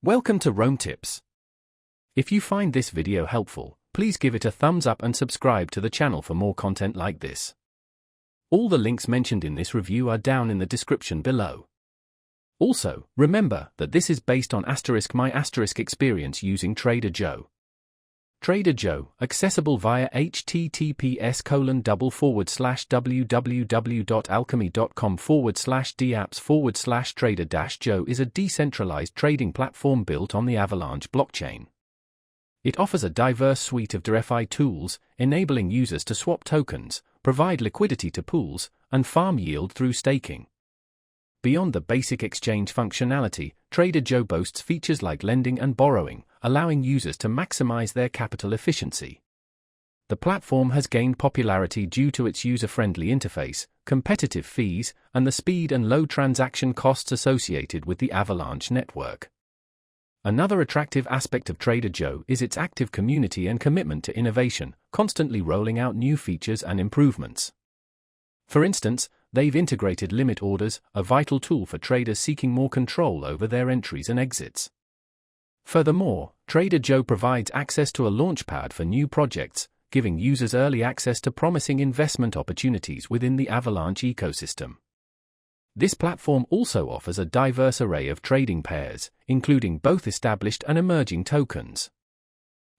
Welcome to Roam Tips. If you find this video helpful, please give it a thumbs up and subscribe to the channel for more content like this. All the links mentioned in this review are down in the description below. Also, remember that this is based on my experience using Trader Joe. Trader Joe, accessible via https://www.alchemy.com/dapps/trader-joe is a decentralized trading platform built on the Avalanche blockchain. It offers a diverse suite of DeFi tools, enabling users to swap tokens, provide liquidity to pools, and farm yield through staking. Beyond the basic exchange functionality, Trader Joe boasts features like lending and borrowing, allowing users to maximize their capital efficiency. The platform has gained popularity due to its user-friendly interface, competitive fees, and the speed and low transaction costs associated with the Avalanche network. Another attractive aspect of Trader Joe is its active community and commitment to innovation, constantly rolling out new features and improvements. For instance, they've integrated limit orders, a vital tool for traders seeking more control over their entries and exits. Furthermore, Trader Joe provides access to a launchpad for new projects, giving users early access to promising investment opportunities within the Avalanche ecosystem. This platform also offers a diverse array of trading pairs, including both established and emerging tokens.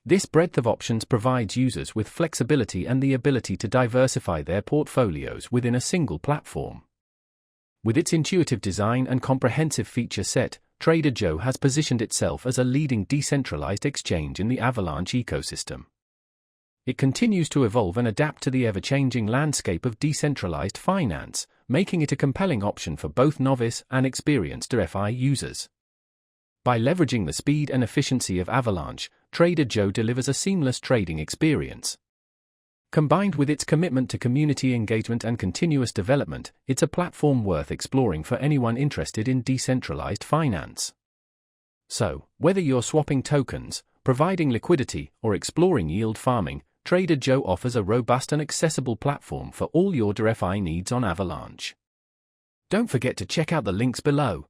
This breadth of options provides users with flexibility and the ability to diversify their portfolios within a single platform. With its intuitive design and comprehensive feature set, Trader Joe has positioned itself as a leading decentralized exchange in the Avalanche ecosystem. It continues to evolve and adapt to the ever-changing landscape of decentralized finance, making it a compelling option for both novice and experienced DeFi users. By leveraging the speed and efficiency of Avalanche, Trader Joe delivers a seamless trading experience. Combined with its commitment to community engagement and continuous development, it's a platform worth exploring for anyone interested in decentralized finance. So, whether you're swapping tokens, providing liquidity, or exploring yield farming, Trader Joe offers a robust and accessible platform for all your DeFi needs on Avalanche. Don't forget to check out the links below.